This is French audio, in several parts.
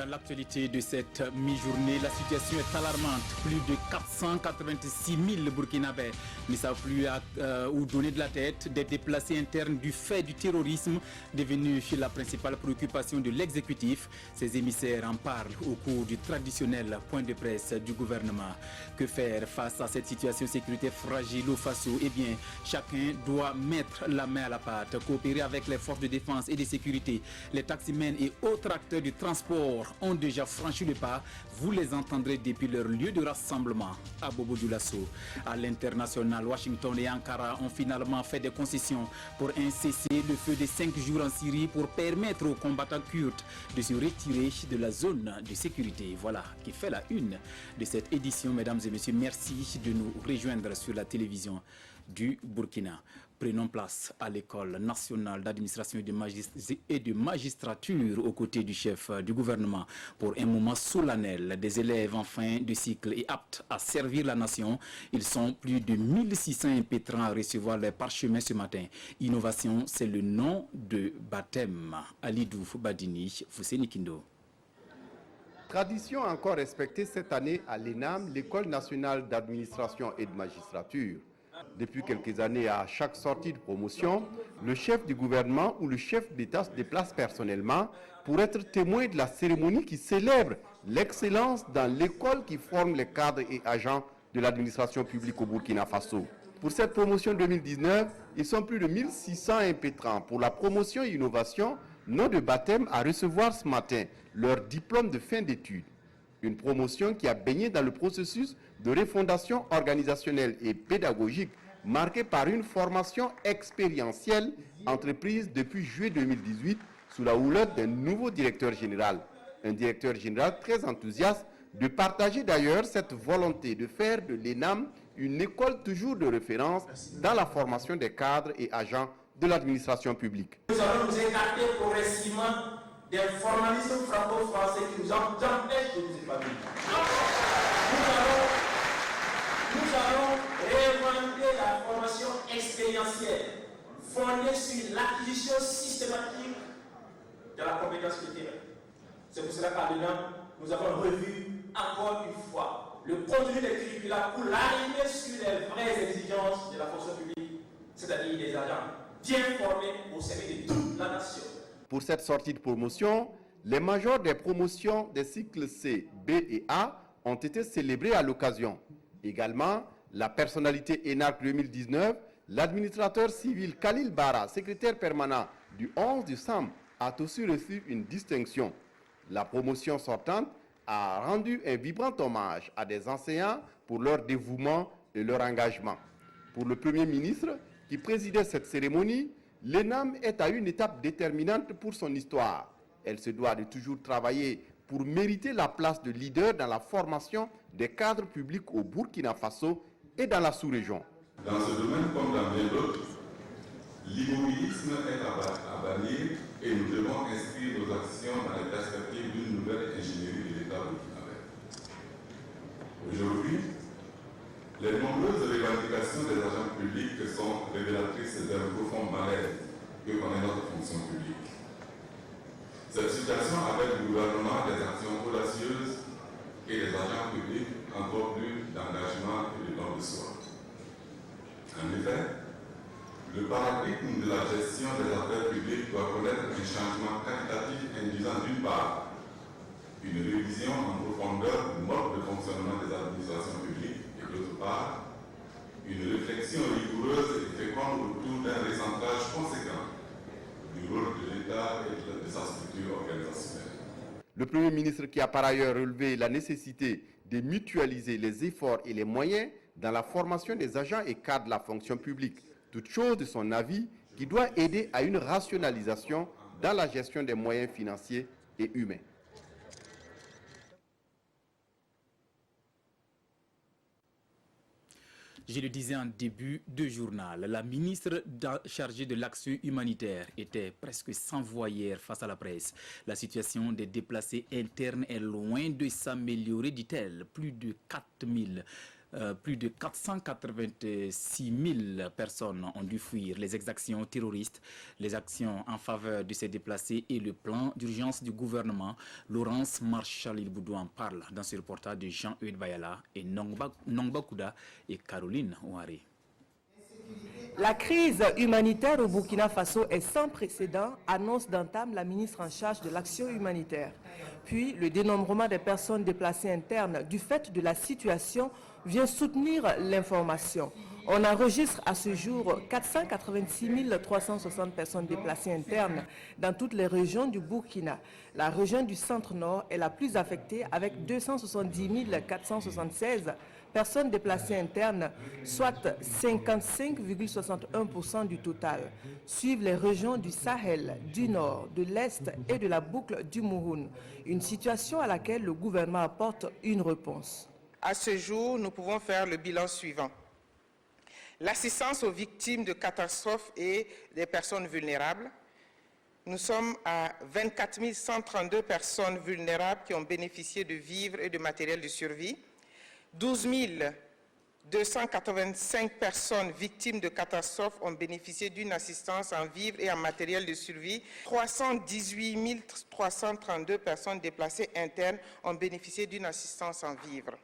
Dans l'actualité de cette mi-journée, la situation est alarmante. Plus de 486 000 Burkinabés ne savent plus où donner de la tête. Des déplacés internes du fait du terrorisme devenu la principale préoccupation de l'exécutif. Ses émissaires en parlent au cours du traditionnel point de presse du gouvernement. Que faire face à cette situation sécuritaire fragile au Faso? Eh bien, chacun doit mettre la main à la pâte, coopérer avec les forces de défense et de sécurité. Les taximens et autres acteurs du transport ont déjà franchi le pas. Vous les entendrez depuis leur lieu de rassemblement à Bobo-Dioulasso. À l'international, Washington et Ankara ont finalement fait des concessions pour un cessez-le-feu de 5 jours en Syrie pour permettre aux combattants kurdes de se retirer de la zone de sécurité. Voilà qui fait la une de cette édition, mesdames et messieurs. Merci de nous rejoindre sur la télévision du Burkina. Prenons place à l'école nationale d'administration et de magistrature aux côtés du chef du gouvernement pour un moment solennel. Des élèves en fin de cycle et aptes à servir la nation. Ils sont plus de 1600 impétrants à recevoir les parchemins ce matin. Innovation, c'est le nom de baptême. Alidou Badini, Fousseni Kindo. Tradition encore respectée cette année à l'ENAM, l'École nationale d'administration et de magistrature. Depuis quelques années, à chaque sortie de promotion, le chef du gouvernement ou le chef d'État se déplace personnellement pour être témoin de la cérémonie qui célèbre l'excellence dans l'école qui forme les cadres et agents de l'administration publique au Burkina Faso. Pour cette promotion 2019, ils sont plus de 1600 impétrants pour la promotion et innovation, nom de baptême à recevoir ce matin leur diplôme de fin d'études. Une promotion qui a baigné dans le processus de refondation organisationnelle et pédagogique marquée par une formation expérientielle entreprise depuis juillet 2018 sous la houlette d'un nouveau directeur général. Un directeur général très enthousiaste de partager d'ailleurs cette volonté de faire de l'ENAM une école toujours de référence dans la formation des cadres et agents de l'administration publique. Nous allons nous écarter progressivement des formalismes franco-français qui nous empêchent de nous épanouir. Nous allons réinventer la formation expérientielle fondée sur l'acquisition systématique de la compétence culturelle. C'est pour cela qu'à l'ENAM, nous avons revu encore une fois le contenu des curricula pour l'arrivée sur les vraies exigences de la fonction publique, c'est-à-dire des agents bien formés au service de toute la nation. Pour cette sortie de promotion, les majors des promotions des cycles C, B et A ont été célébrés à l'occasion. Également, la personnalité ENARC 2019, l'administrateur civil Khalil Bara, secrétaire permanent du 11 décembre, a aussi reçu une distinction. La promotion sortante a rendu un vibrant hommage à des enseignants pour leur dévouement et leur engagement. Pour le Premier ministre, qui présidait cette cérémonie, l'ENAM est à une étape déterminante pour son histoire. Elle se doit de toujours travailler pour mériter la place de leader dans la formation des cadres publics au Burkina Faso et dans la sous-région. Dans ce domaine comme dans bien d'autres, l'immobilisme est à bannir et nous devons inscrire nos actions dans les perspectives d'une nouvelle ingénierie de l'État burkinabé. Aujourd'hui, les nombreuses revendications des agents publics sont révélatrices d'un profond malaise que connaît notre fonction publique. Cette situation avec le gouvernement des actions audacieuses et les agents publics encore plus d'engagement et de don de soi. En effet, le paradigme de la gestion des affaires publiques doit connaître un changement qualitatif induisant d'une part une révision en profondeur du mode de fonctionnement des administrations publiques et d'autre part une réflexion rigoureuse et féconde autour d'un recentrage conséquent du rôle de l'État et de sa structure organisationnelle. Le Premier ministre, qui a par ailleurs relevé la nécessité de mutualiser les efforts et les moyens dans la formation des agents et cadres de la fonction publique, toute chose de son avis qui doit aider à une rationalisation dans la gestion des moyens financiers et humains. Je le disais en début de journal, la ministre chargée de l'action humanitaire était presque sans voix hier face à la presse. La situation des déplacés internes est loin de s'améliorer, dit-elle. Plus de 4000 plus de 486 000 personnes ont dû fuir les exactions terroristes, les actions en faveur de ces déplacés et le plan d'urgence du gouvernement. Laurence Marshall-Ilboudou en parle dans ce reportage de Jean-Eudes Bayala et Nongba Kouda et Caroline Ouare. La crise humanitaire au Burkina Faso est sans précédent, annonce d'entame la ministre en charge de l'action humanitaire. Puis, le dénombrement des personnes déplacées internes du fait de la situation vient soutenir l'information. On enregistre à ce jour 486 360 personnes déplacées internes dans toutes les régions du Burkina. La région du centre-nord est la plus affectée avec 270 476 personnes déplacées internes, soit 55,61% du total. Suivent les régions du Sahel, du Nord, de l'Est et de la boucle du Mouhoun. Une situation à laquelle le gouvernement apporte une réponse. À ce jour, nous pouvons faire le bilan suivant. L'assistance aux victimes de catastrophes et des personnes vulnérables. Nous sommes à 24 132 personnes vulnérables qui ont bénéficié de vivres et de matériel de survie. 12 285 personnes victimes de catastrophes ont bénéficié d'une assistance en vivres et en matériel de survie. 318 332 personnes déplacées internes ont bénéficié d'une assistance en vivres.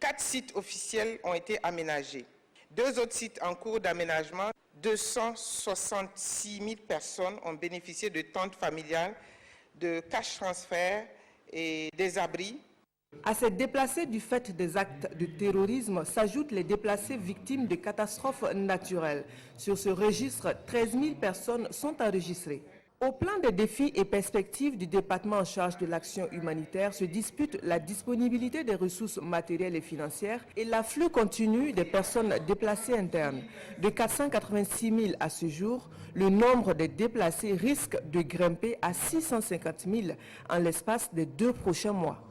4 sites officiels ont été aménagés. 2 autres sites en cours d'aménagement. 266 000 personnes ont bénéficié de tentes familiales, de cash transfert et des abris. À ces déplacés du fait des actes de terrorisme s'ajoutent les déplacés victimes de catastrophes naturelles. Sur ce registre, 13 000 personnes sont enregistrées. Au plan des défis et perspectives du département en charge de l'action humanitaire se dispute la disponibilité des ressources matérielles et financières et l'afflux continu des personnes déplacées internes. De 486 000 à ce jour, le nombre des déplacés risque de grimper à 650 000 en l'espace des 2 prochains mois.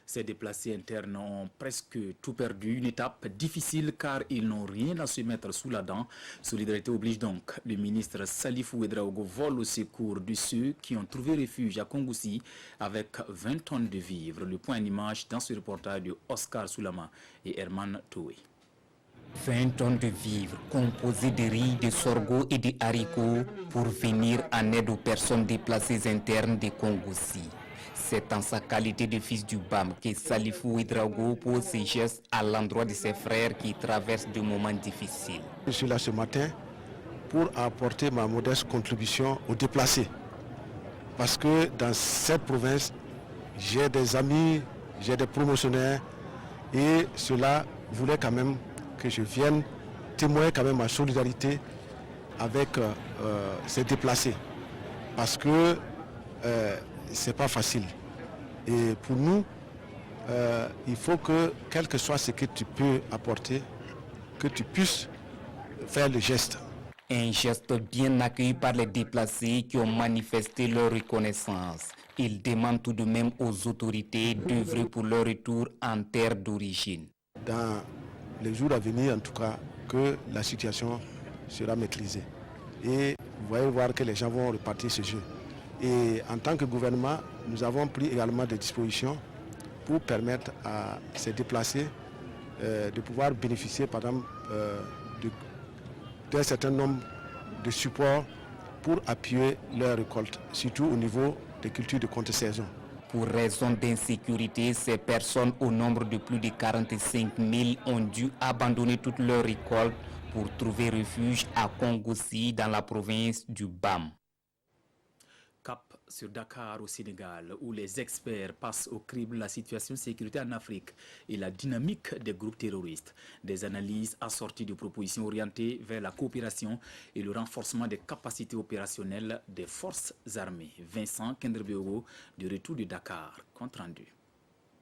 Ces déplacés internes ont presque tout perdu, une étape difficile car ils n'ont rien à se mettre sous la dent. Solidarité oblige donc. Le ministre Salifou Ouedraogo vole au secours de ceux qui ont trouvé refuge à Kongoussi avec 20 tonnes de vivres. Le point en image dans ce reportage de Oscar Soulama et Herman Toué. 20 tonnes de vivres composées de riz, de sorgho et de haricots pour venir en aide aux personnes déplacées internes de Kongoussi. C'est en sa qualité de fils du BAM que Salifou Ouedraogo pose ses gestes à l'endroit de ses frères qui traversent des moments difficiles. Je suis là ce matin pour apporter ma modeste contribution aux déplacés. Parce que dans cette province, j'ai des amis, j'ai des promotionnaires et cela voulait quand même que je vienne témoigner quand même ma solidarité avec ces déplacés. Parce que c'est pas facile. Et pour nous, il faut que, quel que soit ce que tu peux apporter, que tu puisses faire le geste. Un geste bien accueilli par les déplacés qui ont manifesté leur reconnaissance. Ils demandent tout de même aux autorités d'œuvrer pour leur retour en terre d'origine. Dans les jours à venir, en tout cas, que la situation sera maîtrisée. Et vous allez voir que les gens vont repartir ce jeu. Et en tant que gouvernement, nous avons pris également des dispositions pour permettre à ces déplacés de pouvoir bénéficier, par exemple, d'un certain nombre de supports pour appuyer leur récolte, surtout au niveau des cultures de contre-saison. Pour raison d'insécurité, ces personnes au nombre de plus de 45 000 ont dû abandonner toute leur récolte pour trouver refuge à Kongoussi dans la province du BAM. Cap sur Dakar au Sénégal, où les experts passent au crible la situation de sécurité en Afrique et la dynamique des groupes terroristes. Des analyses assorties de propositions orientées vers la coopération et le renforcement des capacités opérationnelles des forces armées. Vincent Kendrebeogo, de retour de Dakar, compte rendu.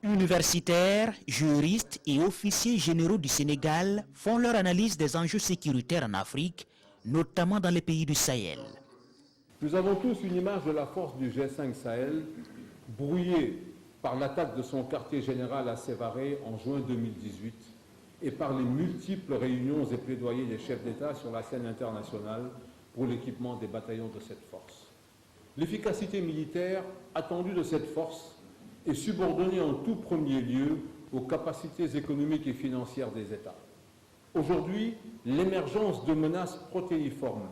Universitaires, juristes et officiers généraux du Sénégal font leur analyse des enjeux sécuritaires en Afrique, notamment dans les pays du Sahel. Nous avons tous une image de la force du G5 Sahel, brouillée par l'attaque de son quartier général à Sévaré en juin 2018 et par les multiples réunions et plaidoyers des chefs d'État sur la scène internationale pour l'équipement des bataillons de cette force. L'efficacité militaire attendue de cette force est subordonnée en tout premier lieu aux capacités économiques et financières des États. Aujourd'hui, l'émergence de menaces protéiformes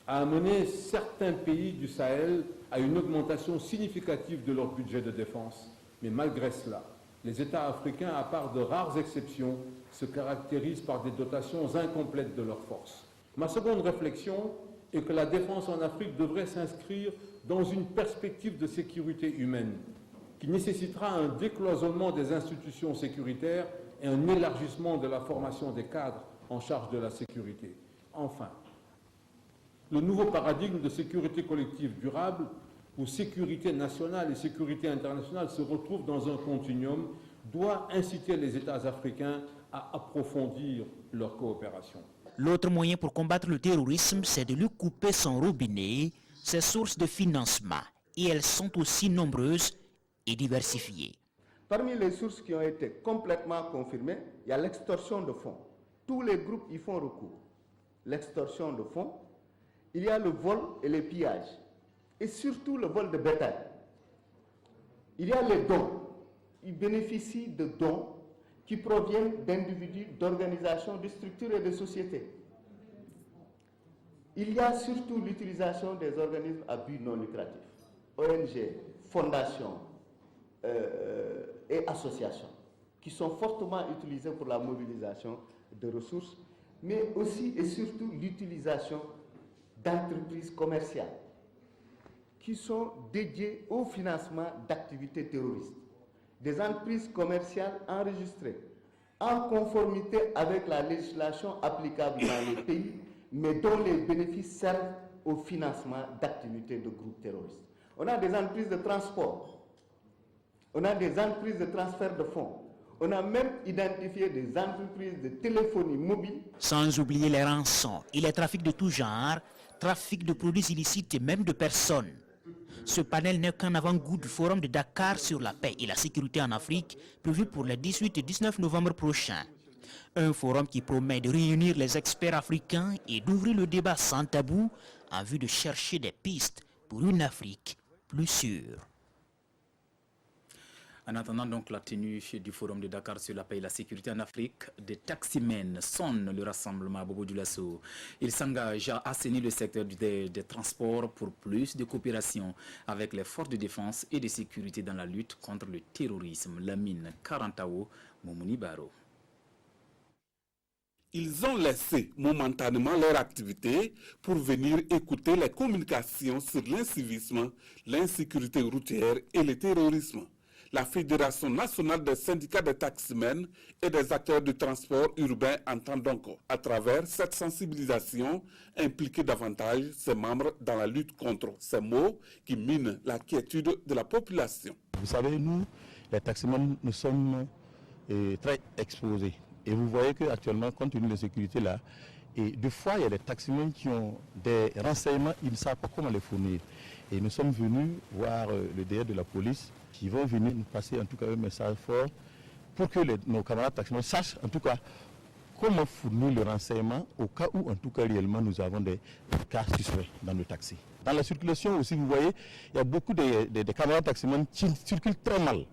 a amené certains pays du Sahel à une augmentation significative de leur budget de défense. Mais malgré cela, les États africains, à part de rares exceptions, se caractérisent par des dotations incomplètes de leurs forces. Ma seconde réflexion est que la défense en Afrique devrait s'inscrire dans une perspective de sécurité humaine qui nécessitera un décloisonnement des institutions sécuritaires et un élargissement de la formation des cadres en charge de la sécurité. Enfin, le nouveau paradigme de sécurité collective durable, où sécurité nationale et sécurité internationale se retrouvent dans un continuum, doit inciter les États africains à approfondir leur coopération. L'autre moyen pour combattre le terrorisme, c'est de lui couper son robinet, ses sources de financement. Et elles sont aussi nombreuses et diversifiées. Parmi les sources qui ont été complètement confirmées, il y a l'extorsion de fonds. Tous les groupes y font recours. L'extorsion de fonds, il y a le vol et les pillages, et surtout le vol de bétail. Il y a les dons. Ils bénéficient de dons qui proviennent d'individus, d'organisations, de structures et de sociétés. Il y a surtout l'utilisation des organismes à but non lucratif, ONG, fondations et associations, qui sont fortement utilisées pour la mobilisation de ressources, mais aussi et surtout l'utilisation d'entreprises commerciales qui sont dédiées au financement d'activités terroristes. Des entreprises commerciales enregistrées en conformité avec la législation applicable dans les pays, mais dont les bénéfices servent au financement d'activités de groupes terroristes. On a des entreprises de transport, on a des entreprises de transfert de fonds, on a même identifié des entreprises de téléphonie mobile. Sans oublier les rançons et les trafics de tout genre, trafic de produits illicites et même de personnes. Ce panel n'est qu'un avant-goût du Forum de Dakar sur la paix et la sécurité en Afrique, prévu pour les 18 et 19 novembre prochains. Un forum qui promet de réunir les experts africains et d'ouvrir le débat sans tabou en vue de chercher des pistes pour une Afrique plus sûre. En attendant donc la tenue du Forum de Dakar sur la paix et la sécurité en Afrique, des taximens sonnent le rassemblement à Bobo Dioulasso. Ils s'engagent à assainir le secteur des transports pour plus de coopération avec les forces de défense et de sécurité dans la lutte contre le terrorisme. Lamine Karantao, Moumouni Baro. Ils ont laissé momentanément leur activité pour venir écouter les communications sur l'incivisme, l'insécurité routière et le terrorisme. La Fédération nationale des syndicats des taximens et des acteurs du transport urbain entend donc, à travers cette sensibilisation, impliquer davantage ses membres dans la lutte contre ces maux qui minent la quiétude de la population. Vous savez, nous, les taximens, nous sommes très exposés. Et vous voyez qu'actuellement, compte tenu de la sécurité là, et des fois, il y a des taximens qui ont des renseignements, ils ne savent pas comment les fournir. Et nous sommes venus voir le DR de la police qui vont venir nous passer en tout cas un message fort pour que nos camarades taximens sachent en tout cas comment fournir le renseignement au cas où en tout cas réellement nous avons des cas suspects dans le taxi. Dans la circulation aussi, vous voyez, il y a beaucoup de camarades taximens qui circulent très mal.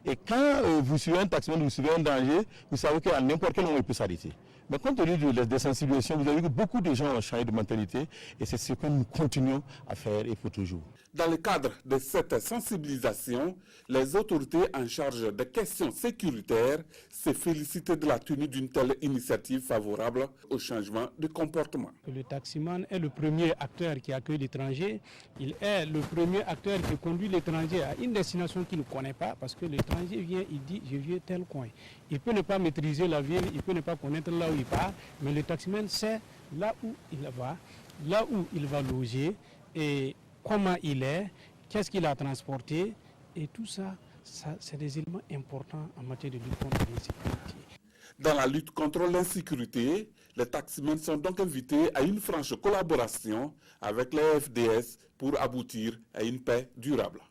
Et quand vous suivez un taximan, vous suivez un danger, vous savez qu'à n'importe quel moment il peut s'arrêter. Mais compte tenu des sensibilisations, vous avez vu que beaucoup de gens ont changé de mentalité et c'est ce que nous continuons à faire et pour toujours. Dans le cadre de cette sensibilisation, les autorités en charge des questions sécuritaires se félicitent de la tenue d'une telle initiative favorable au changement de comportement. Le taximan est le premier acteur qui accueille l'étranger. Il est le premier acteur qui conduit l'étranger à une destination qu'il ne connaît pas parce que l'étranger vient, il dit je viens tel coin. Il peut ne pas maîtriser la ville, il peut ne pas connaître là où il part, mais le taximan sait là où il va loger et comment il est, qu'est-ce qu'il a transporté, et tout ça, c'est des éléments importants en matière de lutte contre l'insécurité. Dans la lutte contre l'insécurité, les taximens sont donc invités à une franche collaboration avec les FDS pour aboutir à une paix durable.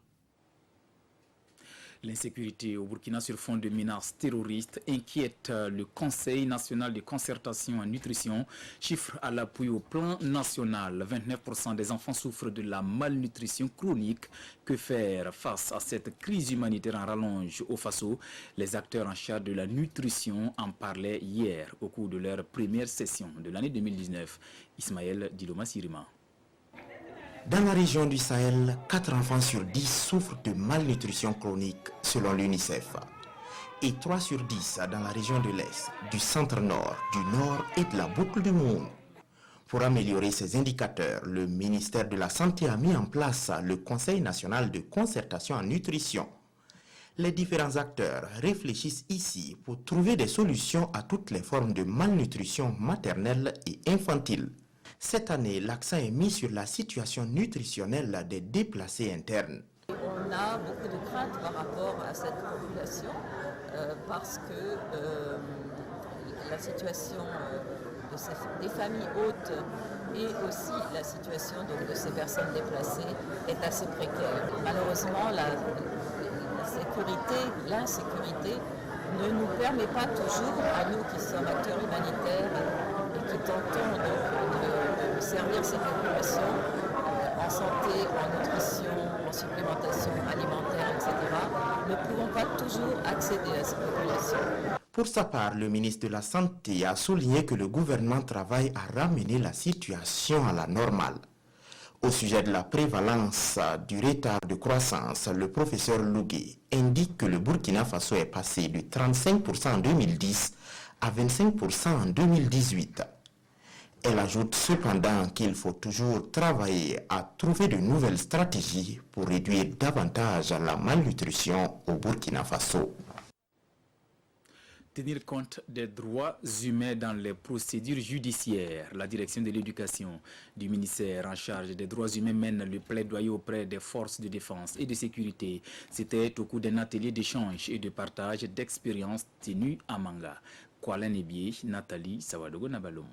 L'insécurité au Burkina sur fond de menaces terroristes inquiète le Conseil national de concertation en nutrition. Chiffre à l'appui au plan national, 29% des enfants souffrent de la malnutrition chronique. Que faire face à cette crise humanitaire en rallonge au Faso? Les acteurs en charge de la nutrition en parlaient hier au cours de leur première session de l'année 2019. Ismaël Didoma Sirima. Dans la région du Sahel, 4 enfants sur 10 souffrent de malnutrition chronique selon l'UNICEF. Et 3 sur 10 dans la région de l'Est, du centre-nord, du nord et de la boucle du monde. Pour améliorer ces indicateurs, le ministère de la Santé a mis en place le Conseil national de concertation en nutrition. Les différents acteurs réfléchissent ici pour trouver des solutions à toutes les formes de malnutrition maternelle et infantile. Cette année, l'accent est mis sur la situation nutritionnelle des déplacés internes. On a beaucoup de craintes par rapport à cette population parce que la situation des familles hôtes et aussi la situation donc, de ces personnes déplacées est assez précaire. Malheureusement, l'insécurité ne nous permet pas toujours, à nous qui sommes acteurs humanitaires et qui tentons de servir ces populations en santé, en nutrition, en supplémentation alimentaire, etc., ne pouvons pas toujours accéder à ces populations. Pour sa part, le ministre de la Santé a souligné que le gouvernement travaille à ramener la situation à la normale. Au sujet de la prévalence du retard de croissance, le professeur Lougué indique que le Burkina Faso est passé de 35% en 2010 à 25% en 2018. Elle ajoute cependant qu'il faut toujours travailler à trouver de nouvelles stratégies pour réduire davantage la malnutrition au Burkina Faso. Tenir compte des droits humains dans les procédures judiciaires. La direction de l'éducation du ministère en charge des droits humains mène le plaidoyer auprès des forces de défense et de sécurité. C'était au cours d'un atelier d'échange et de partage d'expériences tenu à Manga. Kuala Nebié, Nathalie Sawadogo Nabalom.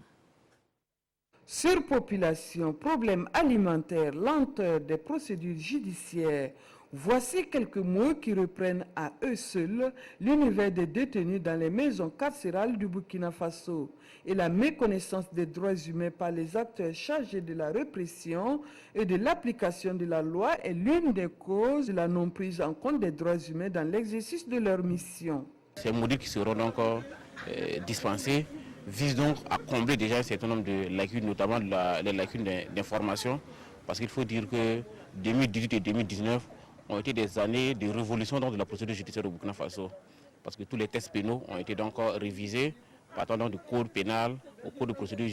Surpopulation, problèmes alimentaires, lenteur des procédures judiciaires. Voici quelques mots qui reprennent à eux seuls l'univers des détenus dans les maisons carcérales du Burkina Faso. Et la méconnaissance des droits humains par les acteurs chargés de la répression et de l'application de la loi est l'une des causes de la non-prise en compte des droits humains dans l'exercice de leur mission. Ces modules qui seront donc dispensés visent donc à combler déjà un certain nombre de lacunes, notamment les lacunes d'information, parce qu'il faut dire que 2018 et 2019 ont été des années de révolution de la procédure judiciaire au Burkina Faso, parce que tous les textes pénaux ont été donc révisés, partant donc du code pénal au code de procédure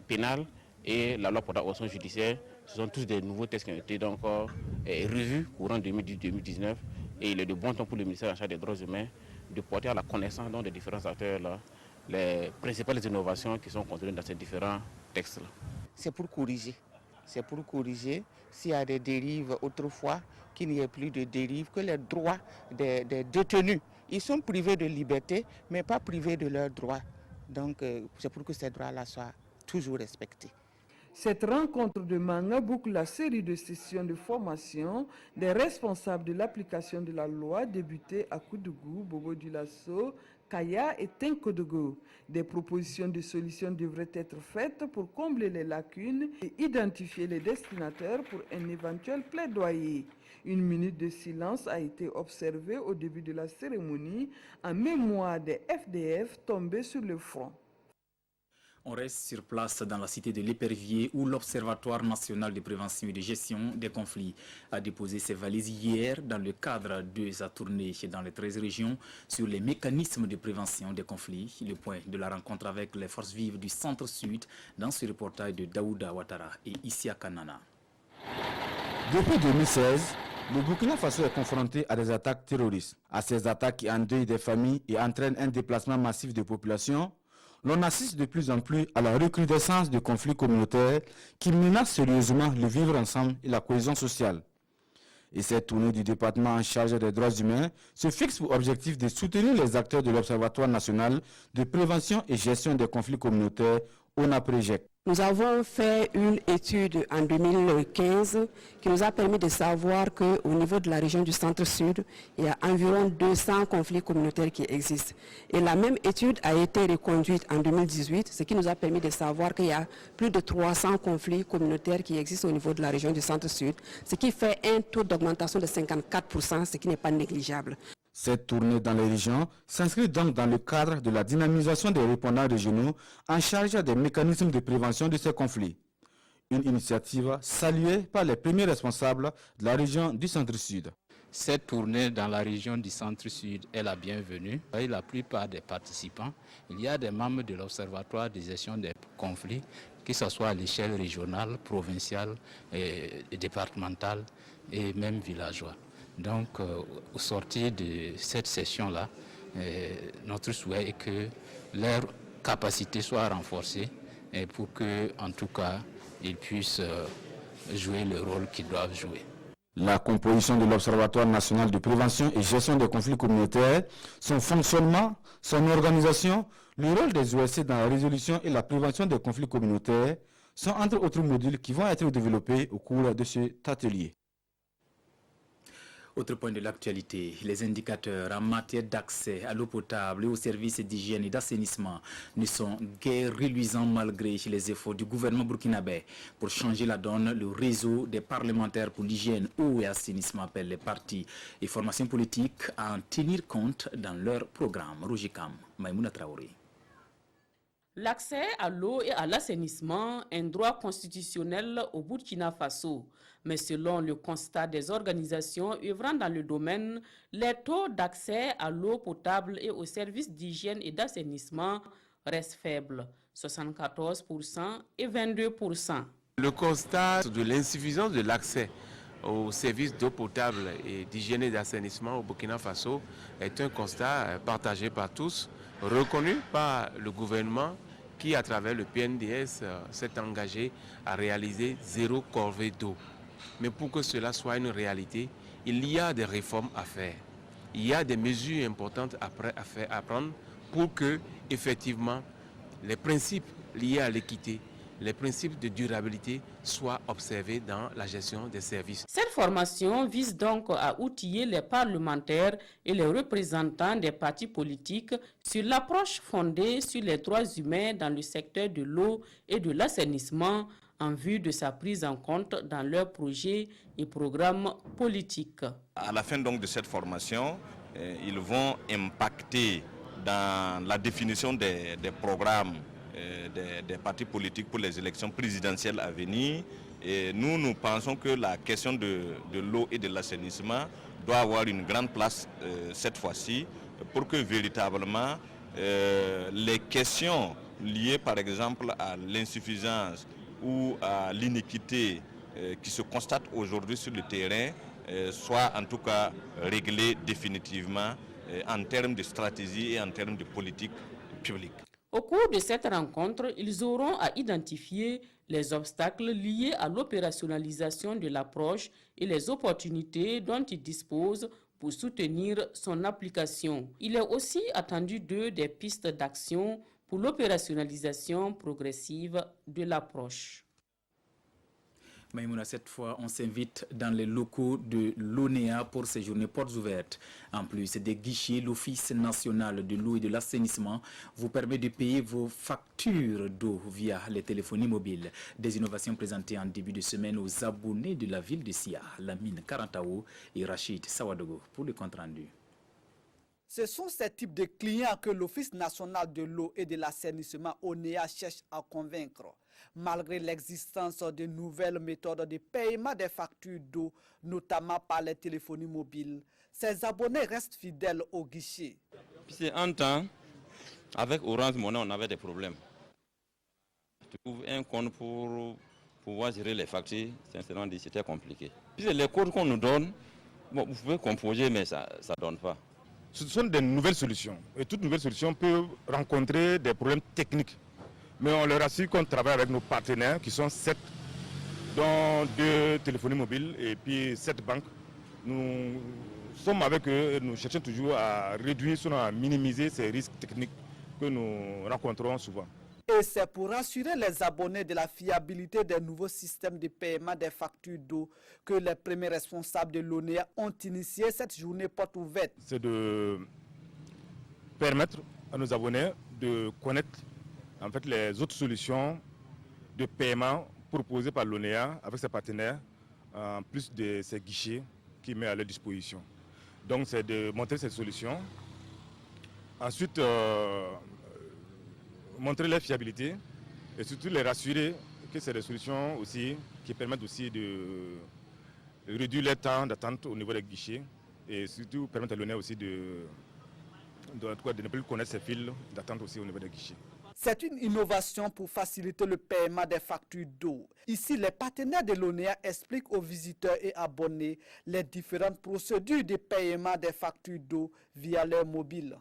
pénale et la loi portant action judiciaire. Ce sont tous des nouveaux textes qui ont été donc revus courant 2018-2019, et il est de bon temps pour le ministère en charge des droits humains de porter à la connaissance donc, des différents acteurs là, les principales innovations qui sont contenues dans ces différents textes-là. C'est pour corriger. C'est pour corriger s'il y a des dérives autrefois, qu'il n'y ait plus de dérives, que les droits des détenus, ils sont privés de liberté, mais pas privés de leurs droits. Donc c'est pour que ces droits-là soient toujours respectés. Cette rencontre de Manga boucle la série de sessions de formation des responsables de l'application de la loi débutée à Koudougou, Bobo Dioulasso, Kaya et Tenkodogo. Des propositions de solutions devraient être faites pour combler les lacunes et identifier les destinataires pour un éventuel plaidoyer. Une minute de silence a été observée au début de la cérémonie en mémoire des FDF tombés sur le front. On reste sur place dans la cité de l'Épervier où l'Observatoire national de prévention et de gestion des conflits a déposé ses valises hier dans le cadre de sa tournée dans les 13 régions sur les mécanismes de prévention des conflits. Le point de la rencontre avec les forces vives du Centre-Sud dans ce reportage de Daouda Ouattara et Issia Kanana. Depuis 2016, le Burkina Faso est confronté à des attaques terroristes. À ces attaques qui endeuillent des familles et entraînent un déplacement massif de population, l'on assiste de plus en plus à la recrudescence de conflits communautaires qui menacent sérieusement le vivre ensemble et la cohésion sociale. Et cette tournée du département en charge des droits humains se fixe pour objectif de soutenir les acteurs de l'Observatoire national de prévention et gestion des conflits communautaires, ONAPREGEC. Nous avons fait une étude en 2015 qui nous a permis de savoir qu'au niveau de la région du Centre-Sud, il y a environ 200 conflits communautaires qui existent. Et la même étude a été reconduite en 2018, ce qui nous a permis de savoir qu'il y a plus de 300 conflits communautaires qui existent au niveau de la région du Centre-Sud, ce qui fait un taux d'augmentation de 54%, ce qui n'est pas négligeable. Cette tournée dans les régions s'inscrit donc dans le cadre de la dynamisation des répondants régionaux en charge des mécanismes de prévention de ces conflits. Une initiative saluée par les premiers responsables de la région du Centre-Sud. Cette tournée dans la région du Centre-Sud est la bienvenue. La plupart des participants, il y a des membres de l'Observatoire de gestion des conflits, que ce soit à l'échelle régionale, provinciale, et départementale et même villageoise. Donc, au sortir de cette session-là, notre souhait est que leur capacité soit renforcée et pour que, en tout cas, ils puissent jouer le rôle qu'ils doivent jouer. La composition de l'Observatoire national de prévention et gestion des conflits communautaires, son fonctionnement, son organisation, le rôle des OSC dans la résolution et la prévention des conflits communautaires sont entre autres modules qui vont être développés au cours de cet atelier. Autre point de l'actualité, les indicateurs en matière d'accès à l'eau potable et aux services d'hygiène et d'assainissement ne sont guère reluisants malgré les efforts du gouvernement burkinabé. Pour changer la donne, le réseau des parlementaires pour l'hygiène, eau et assainissement appelle les partis et formations politiques à en tenir compte dans leur programme. Rougikam, Maïmouna Traoré. L'accès à l'eau et à l'assainissement est un droit constitutionnel au Burkina Faso. Mais selon le constat des organisations œuvrant dans le domaine, les taux d'accès à l'eau potable et aux services d'hygiène et d'assainissement restent faibles, 74% et 22%. Le constat de l'insuffisance de l'accès aux services d'eau potable et d'hygiène et d'assainissement au Burkina Faso est un constat partagé par tous, reconnu par le gouvernement qui, à travers le PNDS, s'est engagé à réaliser 0 corvée d'eau. Mais pour que cela soit une réalité, il y a des réformes à faire. Il y a des mesures importantes à prendre pour que, effectivement, les principes liés à l'équité, les principes de durabilité soient observés dans la gestion des services. Cette formation vise donc à outiller les parlementaires et les représentants des partis politiques sur l'approche fondée sur les droits humains dans le secteur de l'eau et de l'assainissement en vue de sa prise en compte dans leurs projets et programmes politiques. À la fin donc de cette formation, ils vont impacter dans la définition des programmes des partis politiques pour les élections présidentielles à venir. Et nous pensons que la question de l'eau et de l'assainissement doit avoir une grande place cette fois-ci pour que véritablement les questions liées par exemple à l'insuffisance ou à l'iniquité qui se constate aujourd'hui sur le terrain soient en tout cas réglées définitivement en termes de stratégie et en termes de politique publique. Au cours de cette rencontre, ils auront à identifier les obstacles liés à l'opérationnalisation de l'approche et les opportunités dont ils disposent pour soutenir son application. Il est aussi attendu d'eux des pistes d'action pour l'opérationnalisation progressive de l'approche. Maïmouna, cette fois, on s'invite dans les locaux de l'ONEA pour ces journées portes ouvertes. En plus des guichets, l'Office national de l'eau et de l'assainissement vous permet de payer vos factures d'eau via les téléphonies mobiles. Des innovations présentées en début de semaine aux abonnés de la ville de Sia, Lamine Karantao et Rachid Sawadogo pour le compte-rendu. Ce sont ces types de clients que l'Office national de l'eau et de l'assainissement ONEA cherche à convaincre. Malgré l'existence de nouvelles méthodes de paiement des factures d'eau, notamment par les téléphonies mobiles, ces abonnés restent fidèles au guichet. C'est un temps, avec Orange Money, on avait des problèmes. Tu trouves un compte pour pouvoir gérer les factures, sincèrement, c'était compliqué. Puis les codes qu'on nous donne, bon, vous pouvez composer, mais ça ne donne pas. Ce sont des nouvelles solutions. Et toute nouvelle solution peut rencontrer des problèmes techniques. Mais on leur assure qu'on travaille avec nos partenaires qui sont 7, dont 2 téléphonies mobiles et puis 7 banques. Nous sommes avec eux et nous cherchons toujours à réduire, sinon à minimiser ces risques techniques que nous rencontrons souvent. Et c'est pour rassurer les abonnés de la fiabilité des nouveaux systèmes de paiement des factures d'eau que les premiers responsables de l'ONEA ont initié cette journée porte ouverte. C'est de permettre à nos abonnés de connaître en fait, les autres solutions de paiement proposées par l'ONEA avec ses partenaires, en plus de ces guichets qu'il met à leur disposition. Donc c'est de montrer cette solution. Ensuite, montrer leur fiabilité et surtout les rassurer que c'est des solutions aussi qui permettent aussi de réduire le temps d'attente au niveau des guichets et surtout permettre à l'ONEA aussi de ne plus connaître ces files d'attente aussi au niveau des guichets. C'est une innovation pour faciliter le paiement des factures d'eau. Ici, les partenaires de l'ONEA expliquent aux visiteurs et abonnés les différentes procédures de paiement des factures d'eau via leur mobile.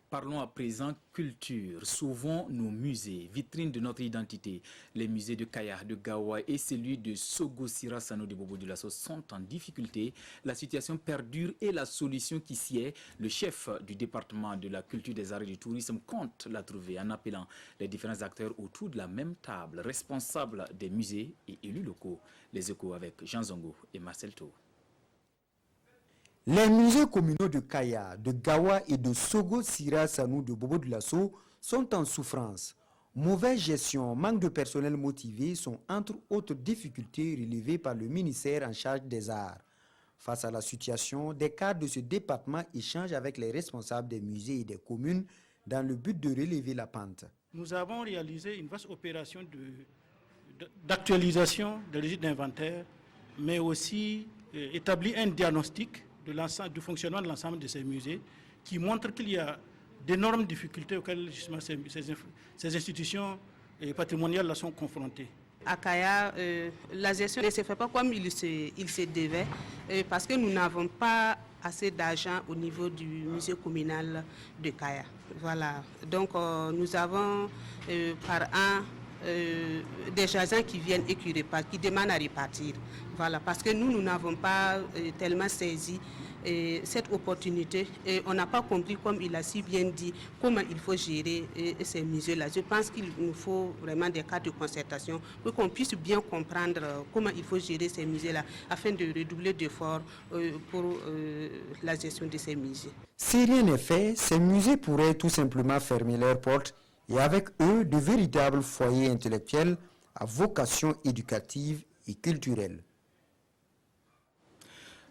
Parlons à présent culture. Sauvons nos musées, vitrines de notre identité. Les musées de Kaya, de Gawa et celui de Sogo Sira Sano de Bobo Dioulasso sont en difficulté. La situation perdure et la solution qui s'y est. Le chef du département de la culture, des arts et du tourisme compte la trouver en appelant les différents acteurs autour de la même table, responsables des musées et élus locaux. Les Échos avec Jean Zongo et Marcel Tau. Les musées communaux de Kaya, de Gawa et de Sogo Sira Sanou de Bobo Dioulasso sont en souffrance. Mauvaise gestion, manque de personnel motivé sont entre autres difficultés relevées par le ministère en charge des arts. Face à la situation, des cadres de ce département échangent avec les responsables des musées et des communes dans le but de relever la pente. Nous avons réalisé une vaste opération d'actualisation des registres d'inventaire, mais aussi établi un diagnostic du fonctionnement de l'ensemble de ces musées qui montre qu'il y a d'énormes difficultés auxquelles justement ces institutions patrimoniales sont confrontées. À Kaya, la gestion ne se fait pas comme il se devait parce que nous n'avons pas assez d'argent au niveau du musée communal de Kaya. Voilà. Donc nous avons par an des agents qui viennent et qui demandent à repartir. Voilà, parce que nous n'avons pas tellement saisi cette opportunité et on n'a pas compris, comme il a si bien dit, comment il faut gérer ces musées-là. Je pense qu'il nous faut vraiment des cas de concertation pour qu'on puisse bien comprendre comment il faut gérer ces musées-là afin de redoubler d'efforts pour la gestion de ces musées. Si rien n'est fait, ces musées pourraient tout simplement fermer leurs portes et avec eux de véritables foyers intellectuels à vocation éducative et culturelle.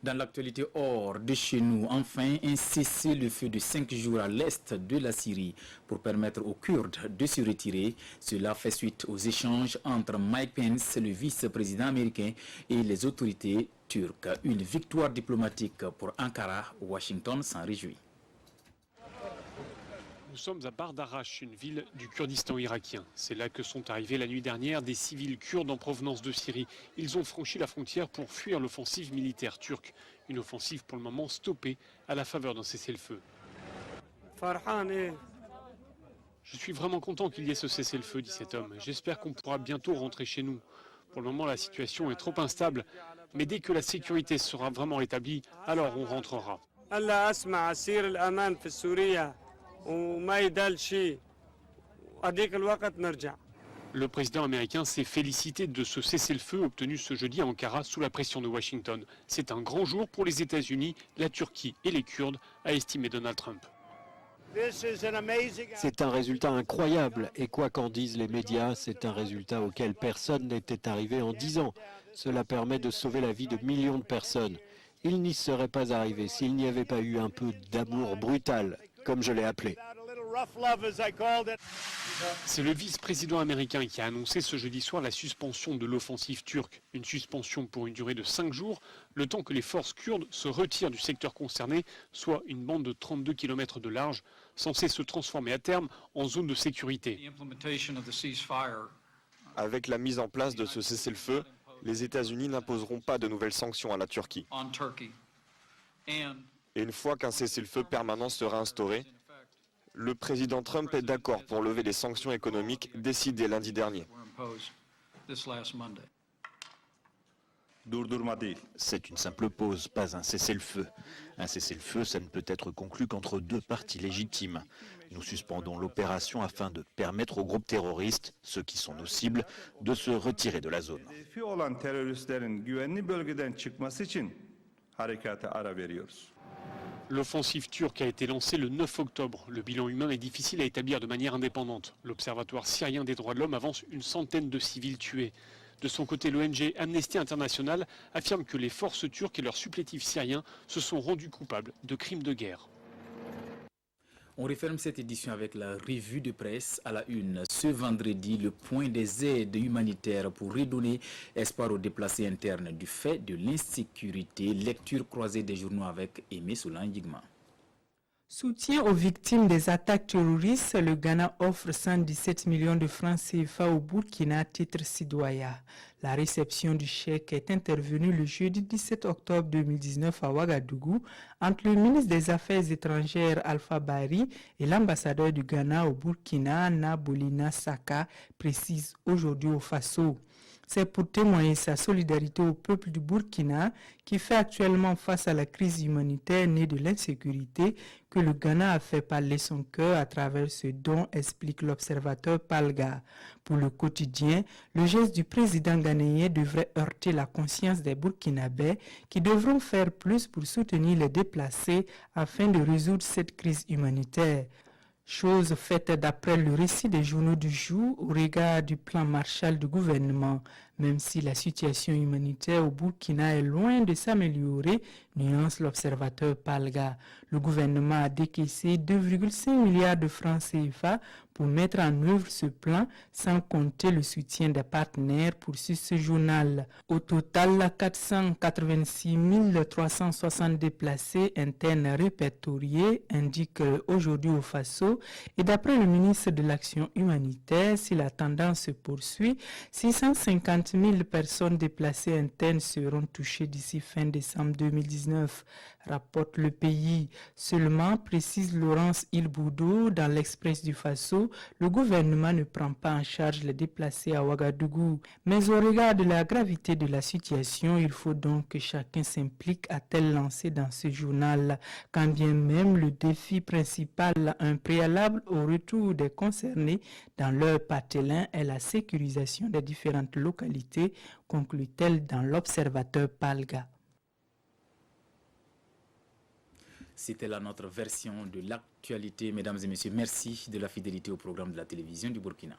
Dans l'actualité hors de chez nous, enfin, un cessez-le-feu de 5 jours à l'est de la Syrie pour permettre aux Kurdes de se retirer. Cela fait suite aux échanges entre Mike Pence, le vice-président américain, et les autorités turques. Une victoire diplomatique pour Ankara. Washington s'en réjouit. Nous sommes à Bardarash, une ville du Kurdistan irakien. C'est là que sont arrivés la nuit dernière des civils kurdes en provenance de Syrie. Ils ont franchi la frontière pour fuir l'offensive militaire turque. Une offensive pour le moment stoppée à la faveur d'un cessez-le-feu. Je suis vraiment content qu'il y ait ce cessez-le-feu, dit cet homme. J'espère qu'on pourra bientôt rentrer chez nous. Pour le moment, la situation est trop instable. Mais dès que la sécurité sera vraiment rétablie, alors on rentrera. Le président américain s'est félicité de ce cessez-le-feu obtenu ce jeudi à Ankara sous la pression de Washington. C'est un grand jour pour les États-Unis, la Turquie et les Kurdes, a estimé Donald Trump. C'est un résultat incroyable et quoi qu'en disent les médias, c'est un résultat auquel personne n'était arrivé en 10 ans. Cela permet de sauver la vie de millions de personnes. Il n'y serait pas arrivé s'il n'y avait pas eu un peu d'amour brutal, comme je l'ai appelé. C'est le vice-président américain qui a annoncé ce jeudi soir la suspension de l'offensive turque. Une suspension pour une durée de 5 jours, le temps que les forces kurdes se retirent du secteur concerné, soit une bande de 32 km de large, censée se transformer à terme en zone de sécurité. Avec la mise en place de ce cessez-le-feu, les États-Unis n'imposeront pas de nouvelles sanctions à la Turquie. Et une fois qu'un cessez-le-feu permanent sera instauré, le président Trump est d'accord pour lever les sanctions économiques décidées lundi dernier. C'est une simple pause, pas un cessez-le-feu. Un cessez-le-feu, ça ne peut être conclu qu'entre deux parties légitimes. Nous suspendons l'opération afin de permettre aux groupes terroristes, ceux qui sont nos cibles, de se retirer de la zone. L'offensive turque a été lancée le 9 octobre. Le bilan humain est difficile à établir de manière indépendante. L'Observatoire syrien des droits de l'homme avance une centaine de civils tués. De son côté, l'ONG Amnesty International affirme que les forces turques et leurs supplétifs syriens se sont rendus coupables de crimes de guerre. On referme cette édition avec la revue de presse à la une. Ce vendredi, le point des aides humanitaires pour redonner espoir aux déplacés internes du fait de l'insécurité. Lecture croisée des journaux avec Aimé Soulan-Yigma. Soutien aux victimes des attaques terroristes, le Ghana offre 117 millions de francs CFA au Burkina à titre citoyen. La réception du chèque est intervenue le jeudi 17 octobre 2019 à Ouagadougou entre le ministre des Affaires étrangères Alpha Bari et l'ambassadeur du Ghana au Burkina, Nabolina Saka, précise aujourd'hui au Faso. C'est pour témoigner sa solidarité au peuple du Burkina qui fait actuellement face à la crise humanitaire née de l'insécurité que le Ghana a fait parler son cœur à travers ce don, explique l'observateur Palga. Pour le quotidien, le geste du président ghanéen devrait heurter la conscience des Burkinabés qui devront faire plus pour soutenir les déplacés afin de résoudre cette crise humanitaire. Chose faite d'après le récit des journaux du jour au regard du plan Marshall du gouvernement. Même si la situation humanitaire au Burkina est loin de s'améliorer, nuance l'observateur Palga. Le gouvernement a décaissé 2,5 milliards de francs CFA pour mettre en œuvre ce plan, sans compter le soutien des partenaires, poursuit ce journal. Au total, 486 360 déplacés internes répertoriés, indique aujourd'hui au Faso. Et d'après le ministre de l'Action humanitaire, si la tendance se poursuit, 650 000 personnes déplacées internes seront touchées d'ici fin décembre 2019, rapporte le pays. Seulement, précise Laurence Ilboudou dans l'Express du Faso, le gouvernement ne prend pas en charge les déplacés à Ouagadougou. Mais au regard de la gravité de la situation, il faut donc que chacun s'implique, a-t-elle lancé dans ce journal. Quand bien même le défi principal, un préalable au retour des concernés dans leur patelin, est la sécurisation des différentes localités, conclut-elle dans l'Observateur Palga. C'était là notre version de l'actualité. Mesdames et messieurs, merci de la fidélité au programme de la télévision du Burkina.